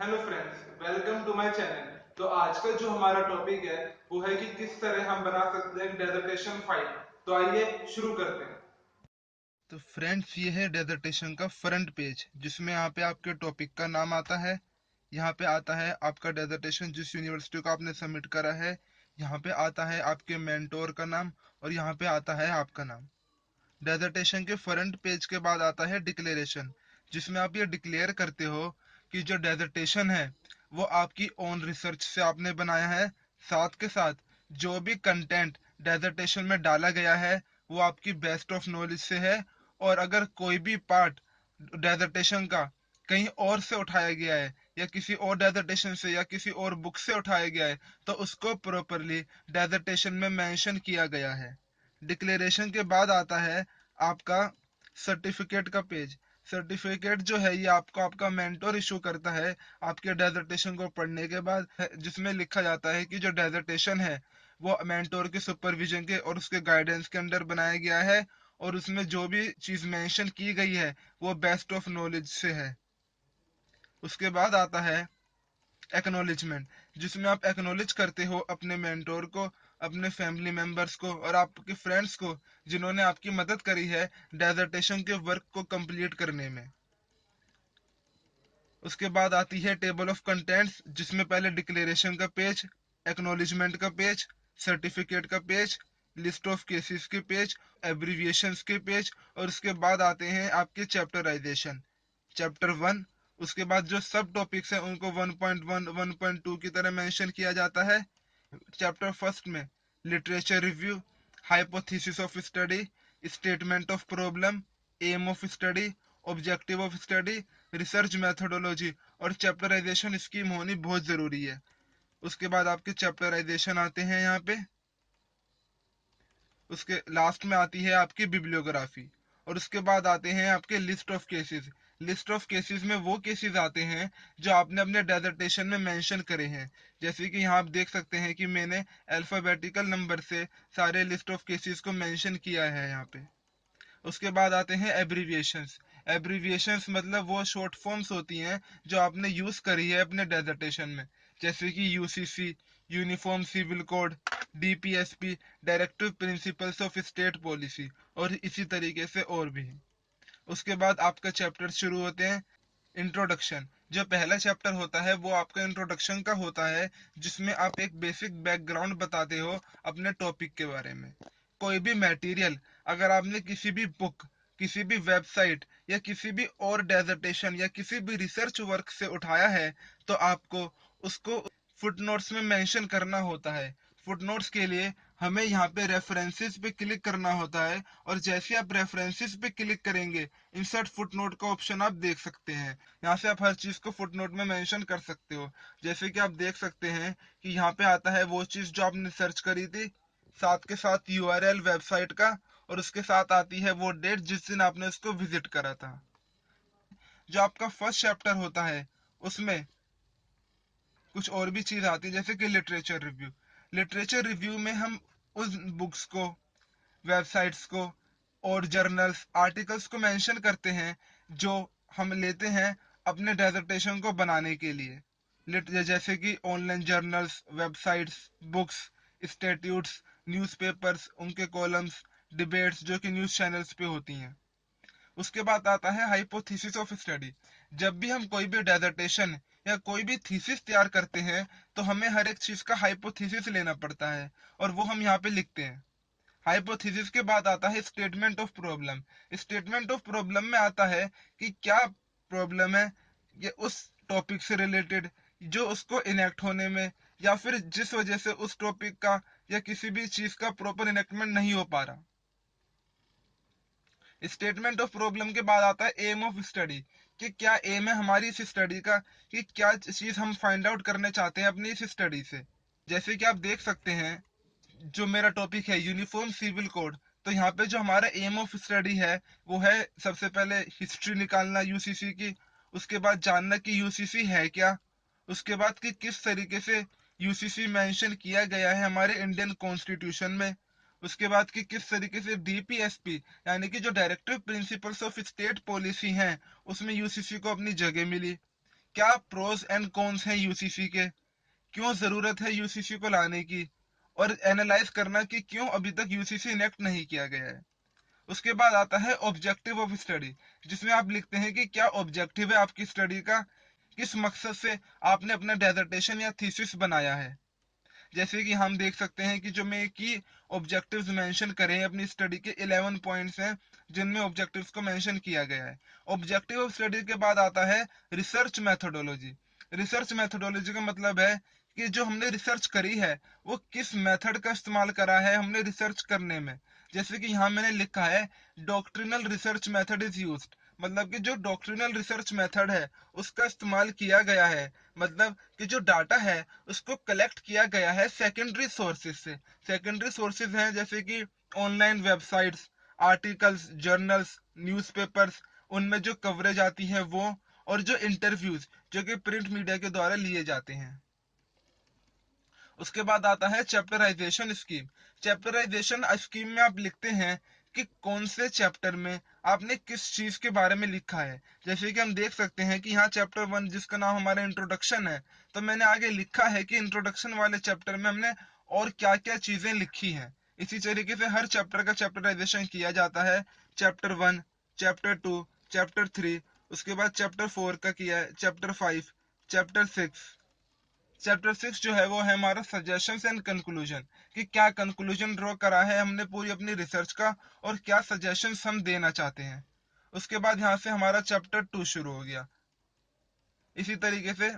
Hello friends, welcome to my channel. तो आज का जो हमारा टॉपिक है वो है कि किस तरह हम बना सकते हैं डेजर्टेशन फाइल। तो आइए शुरू करते हैं। तो फ्रेंड्स, ये है डेजर्टेशन का फ्रंट पेज जिसमें यहाँ पे आपके टॉपिक का नाम आता है। यहाँ पे आता है आपका डेजर्टेशन जिस यूनिवर्सिटी को आपने सबमिट करा है। यहाँ पे आता है आपके मेंटोर का नाम और यहाँ पे आता है आपका नाम। डेजर्टेशन के फ्रंट पेज के बाद आता है डिक्लेरेशन, जिसमें आप ये डिक्लेयर करते हो कि जो डेजर्टेशन है वो आपकी ओन रिसर्च से आपने बनाया है। साथ के साथ जो भी कंटेंट डेजर्टेशन में डाला गया है वो आपकी बेस्ट ऑफ नॉलेज से है। और अगर कोई भी पार्ट डेजर्टेशन का कहीं और से उठाया गया है या किसी और डेजर्टेशन से या किसी और बुक से उठाया गया है तो उसको प्रॉपरली डेजर्टेशन में मेंशन किया गया है। डिक्लेरेशन के बाद आता है आपका सर्टिफिकेट का पेज। सर्टिफिकेट जो है ये आपको आपका मेंटोर इशू करता है आपके डेजर्टेशन को पढ़ने के बाद, जिसमें लिखा जाता है कि जो डेजर्टेशन है वो मेंटोर के सुपरविजन के और उसके गाइडेंस के अंडर बनाया गया है और उसमें जो भी चीज मेंशन की गई है वो बेस्ट ऑफ नॉलेज से है। उसके बाद आता है एक्नॉलेजमेंट, जिसमें आप एक्नॉलेज करते हो अपने मेंटोर को, अपने फैमिली मेंबर्स को और आपके फ्रेंड्स को जिन्होंने आपकी मदद करी है डेजर्टेशन के वर्क को कंप्लीट करने में। उसके बाद आती है टेबल ऑफ कंटेंट्स, जिसमें पहले डिक्लेरेशन का पेज, एक्नॉलेजमेंट का पेज, सर्टिफिकेट का पेज, लिस्ट ऑफ केसेस के पेज, एब्रीविएशंस के पेज और उसके बाद आते हैं आपके चैप्टराइजेशन, चैप्टर 1। उसके बाद जो सब टॉपिक्स हैं उनको 1.1 1.2 की तरह मेंशन किया जाता है। चैप्टर फर्स्ट में literature review, hypothesis of study, statement of problem, aim of study, objective of study, research methodology और चैप्टराइजेशन स्कीम होनी बहुत जरूरी है। उसके बाद आपके चैप्टराइजेशन आते हैं यहाँ पे। उसके लास्ट में आती है आपकी बिब्लियोग्राफी और उसके बाद आते हैं आपके list of cases. List of cases में वो केसेस आते हैं जो आपने अपने डेजर्टेशन में मेंशन करे हैं। जैसे कि यहाँ आप देख सकते हैं कि मैंने अल्फाबेटिकल नंबर से सारे लिस्ट ऑफ केसेस को मेंशन किया है यहाँ पे। उसके बाद आते हैं एब्रीविएशंस। एब्रीविएशंस मतलब वो शॉर्ट फॉर्म्स होती हैं जो आपने यूज करी है अपने डेजर्टेशन में। जैसे कि UCC, uniform civil code, DPSP, directive principles of state policy और इसी तरीके से और भी। उसके बाद आपका चैप्टर शुरू होते हैं। इंट्रोडक्शन, जो पहला चैप्टर होता है वो आपका इंट्रोडक्शन का होता है, जिसमें आप एक बेसिक बैकग्राउंड बताते हो अपने टॉपिक के बारे में। कोई भी मटेरियल अगर आपने किसी भी बुक, किसी भी वेबसाइट या किसी भी और डेजर्टेशन या किसी भी रिसर्च वर्क से उठाया है तो आपको उसको फुटनोट्स में मेंशन करना होता है। फुटनोट्स के लिए हमें यहाँ पे रेफरेंसेस पे क्लिक करना होता है और जैसे आप रेफरेंसेस पे क्लिक करेंगे इंसर्ट फुटनोट का ऑप्शन आप देख सकते हैं। यहाँ से आप हर चीज को फुटनोट में मेंशन कर सकते हो। जैसे कि आप देख सकते हैं कि यहाँ पे आता है वो चीज जो आपने सर्च करी थी, साथ के साथ यूआरएल वेबसाइट का और उसके साथ आती है वो डेट जिस दिन आपने उसको विजिट करा था। जो आपका फर्स्ट चैप्टर होता है उसमें कुछ और भी चीज आती है जैसे कि लिटरेचर रिव्यू। लिटरेचर रिव्यू में हम उस बुक्स को, वेबसाइट्स को और जर्नल्स, आर्टिकल्स को मेंशन करते हैं जो हम लेते हैं अपने डेजर्टेशन को बनाने के लिए। जैसे कि online journals, websites, books, statutes, newspapers, उनके कॉलम्स, डिबेट्स जो कि न्यूज़ चैनल्स पे होती हैं। उसके बाद आता है हाइपोथेसिस ऑफ स्टडी। जब भी हम कोई भी डेजर्टेशन या कोई भी थीसिस तैयार करते हैं तो हमें हर एक चीज का हाइपोथेसिस लेना पड़ता है और वो हम यहाँ पे लिखते हैं। हाइपोथेसिस के बाद आता है statement of problem. Statement of problem में आता है कि क्या प्रॉब्लम है ये उस टॉपिक से रिलेटेड जो उसको इनेक्ट होने में या फिर जिस वजह से उस टॉपिक का या किसी भी चीज का प्रॉपर इनेक्टमेंट नहीं हो पा रहा। स्टेटमेंट ऑफ प्रॉब्लम के बाद आता है एम ऑफ स्टडी, कि क्या एम है हमारी इस स्टडी का, कि क्या चीज हम फाइंड आउट करना चाहते हैं अपनी इस स्टडी से। जैसे कि आप देख सकते हैं जो मेरा टॉपिक है यूनिफॉर्म सिविल कोड, तो यहाँ पे जो हमारा एम ऑफ स्टडी है वो है सबसे पहले हिस्ट्री निकालना यूसीसी की। उसके बाद जानना कि यूसीसी है क्या। उसके बाद कि किस तरीके से यूसीसी मेंशन किया गया है हमारे इंडियन कॉन्स्टिट्यूशन में। उसके बाद कि किस तरीके से डीपीएसपी यानी कि जो directive principles of state policy हैं उसमें यूसीसी को अपनी जगह मिली। क्या प्रोज एंड कॉन्स हैं यूसीसी के, क्यों जरूरत है यूसीसी को लाने की, और एनालाइज करना कि क्यों अभी तक यूसीसी इनेक्ट नहीं किया गया है। उसके बाद आता है ऑब्जेक्टिव ऑफ स्टडी, जिसमें आप लिखते हैं कि क्या ऑब्जेक्टिव है आपकी स्टडी का, किस मकसद से आपने अपना डेजर्टेशन या थीसिस बनाया है। जैसे कि हम देख सकते हैं कि जो मैं की ऑब्जेक्टिव्स मेंशन करे हैं अपनी स्टडी के 11 पॉइंट्स हैं जिनमें ऑब्जेक्टिव्स को मेंशन किया गया है। ऑब्जेक्टिव ऑफ स्टडी के बाद आता है रिसर्च मेथोडोलॉजी। रिसर्च मेथोडोलॉजी का मतलब है कि जो हमने रिसर्च करी है वो किस मेथड का इस्तेमाल करा है हमने रिसर्च करने में। जैसे कि यहाँ मैंने लिखा है doctrinal research method is used, मतलब कि जो डॉक्ट्रिनल रिसर्च मेथड है उसका इस्तेमाल किया गया है, मतलब कि जो डाटा है उसको कलेक्ट किया गया है सेकेंडरी सोर्सेज से। सेकेंडरी सोर्सेज हैं जैसे कि online websites, articles, journals, newspapers, उनमें जो कवरेज आती है वो, और जो इंटरव्यूज जो कि प्रिंट मीडिया के द्वारा लिए जाते हैं। उसके बाद आता है चैप्टराइजेशन स्कीम। चैप्टराइजेशन स्कीम में आप लिखते हैं कि कौन से चैप्टर में आपने किस चीज के बारे में लिखा है। जैसे कि हम देख सकते हैं कि यहाँ चैप्टर 1 जिसका नाम हमारा इंट्रोडक्शन है, तो मैंने आगे लिखा है कि इंट्रोडक्शन वाले चैप्टर में हमने और क्या क्या चीजें लिखी हैं। इसी तरीके से हर चैप्टर का चैप्टराइजेशन किया जाता है। चैप्टर 1, चैप्टर 2, चैप्टर 3, उसके बाद चैप्टर 4 का किया है, चैप्टर 5, चैप्टर 6। चैप्टर 6 जो है वो है हमारा सजेशंस एंड कंक्लूजन, कि क्या कंक्लूजन ड्रॉ करा है हमने पूरी अपनी रिसर्च का और क्या सजेशंस हम देना चाहते हैं। उसके बाद यहाँ से हमारा चैप्टर 2 शुरू हो गया। इसी तरीके से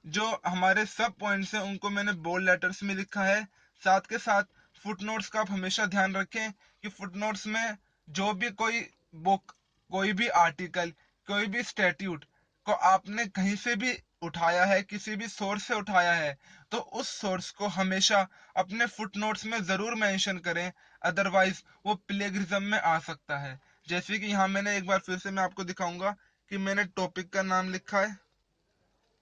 जो हमारे सब पॉइंट्स हैं उनको मैंने बोल्ड लेटर्स में लिखा है। साथ के साथ फुटनोट्स का आप हमेशा ध्यान रखें कि फुटनोट्स में जो भी कोई बुक, कोई भी आर्टिकल, कोई भी स्टैट्यूट को आपने कहीं से भी उठाया है, किसी भी सोर्स से उठाया है, तो उस सोर्स को हमेशा अपने फुटनोट्स में जरूर मेंशन करें, अदरवाइज वो प्लेगरिज्म में आ सकता है। जैसे कि यहाँ मैंने एक बार फिर से मैं आपको दिखाऊंगा कि मैंने टॉपिक का नाम लिखा है,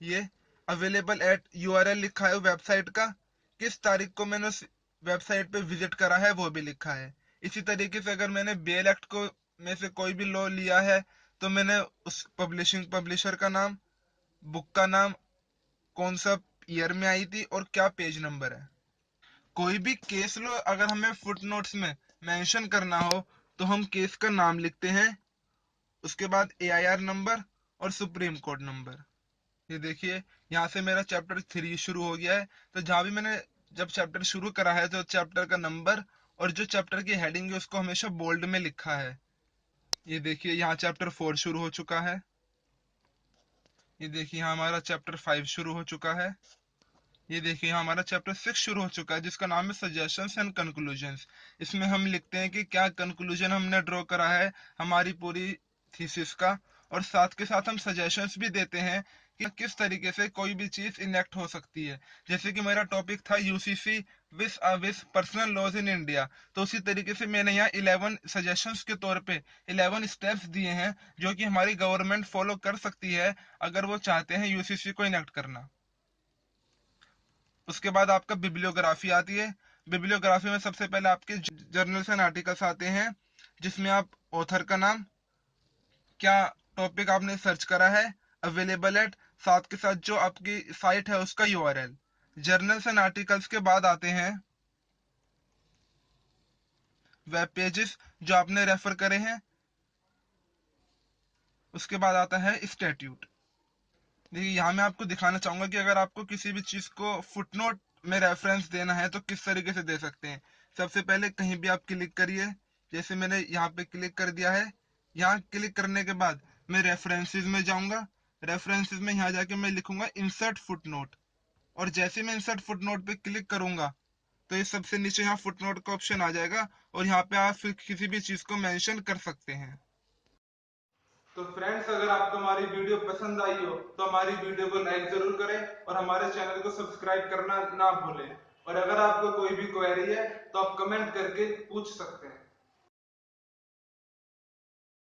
ये अवेलेबल एट यूआरएल लिखा है वेबसाइट का, किस तारीख को मैंने उस वेबसाइट पे विजिट करा है वो भी लिखा है। इसी तरीके से अगर मैंने बेल एक्ट को में से कोई भी लॉ लिया है तो मैंने उस पब्लिशिंग पब्लिशर का नाम, बुक का नाम, कौन सा ईयर में आई थी और क्या पेज नंबर है। कोई भी केस लो अगर हमें फुटनोट्स में मेंशन करना हो तो हम केस का नाम लिखते हैं, उसके बाद एआईआर नंबर और सुप्रीम कोर्ट नंबर। ये देखिए यहाँ से मेरा चैप्टर 3 शुरू हो गया है। तो जहां भी मैंने जब चैप्टर शुरू करा है तो चैप्टर का नंबर और जो चैप्टर की हेडिंग है उसको हमेशा बोल्ड में लिखा है। ये देखिए यहाँ चैप्टर 4 शुरू हो चुका है। ये देखिए यहाँ हमारा चैप्टर 5 शुरू हो चुका है। ये देखिए यहाँ हमारा चैप्टर 6 शुरू हो चुका है जिसका नाम है सजेशंस एंड कंक्लूजन्स। इसमें हम लिखते हैं कि क्या कंक्लूजन हमने ड्रॉ करा है हमारी पूरी थीसिस का, और साथ के साथ हम सजेशंस भी देते हैं कि किस तरीके से कोई भी चीज इनेक्ट हो सकती है। जैसे कि मेरा टॉपिक था यूसीसी विस पर्सनल लॉज इन इंडिया, तो उसी तरीके से मैंने यहाँ 11 सजेशंस के तौर पे 11 स्टेप्स दिए हैं जो कि हमारी गवर्नमेंट फॉलो कर सकती है अगर वो चाहते हैं यूसीसी को इनेक्ट करना। उसके बाद आपका बिब्लियोग्राफी आती है। बिब्लियोग्राफी में सबसे पहले आपके जर्नल्स एंड आर्टिकल्स आते हैं जिसमें आप ऑथर का नाम, क्या टॉपिक आपने सर्च करा है, अवेलेबल एट, साथ के साथ जो आपकी साइट है उसका यूआरएल। जर्नल्स एंड आर्टिकल्स के बाद आते हैं वेब पेजेस जो आपने रेफर करे हैं। उसके बाद आता है स्टैट्यूट। देखिए यहाँ मैं आपको दिखाना चाहूंगा कि अगर आपको किसी भी चीज को फुटनोट में रेफरेंस देना है तो किस तरीके से दे सकते हैं। सबसे पहले कहीं भी आप क्लिक करिए, जैसे मैंने यहाँ पे क्लिक कर दिया है। यहाँ क्लिक करने के बाद मैं रेफरेंसेस में जाऊंगा। रेफरेंसेस में यहाँ जाके मैं लिखूंगा इंसर्ट फुटनोट, और जैसे मैं इंसर्ट फुटनोट पे क्लिक करूंगा तो ये सबसे नीचे यहाँ फुटनोट का ऑप्शन आ जाएगा और यहाँ पे आप फिर किसी भी चीज को मेंशन कर सकते हैं। तो फ्रेंड्स अगर आपको हमारी वीडियो पसंद आई हो तो हमारी वीडियो को लाइक जरूर करें और हमारे चैनल को सब्सक्राइब करना ना भूलें। और अगर आपको कोई भी क्वेरी है तो आप कमेंट करके पूछ सकते हैं।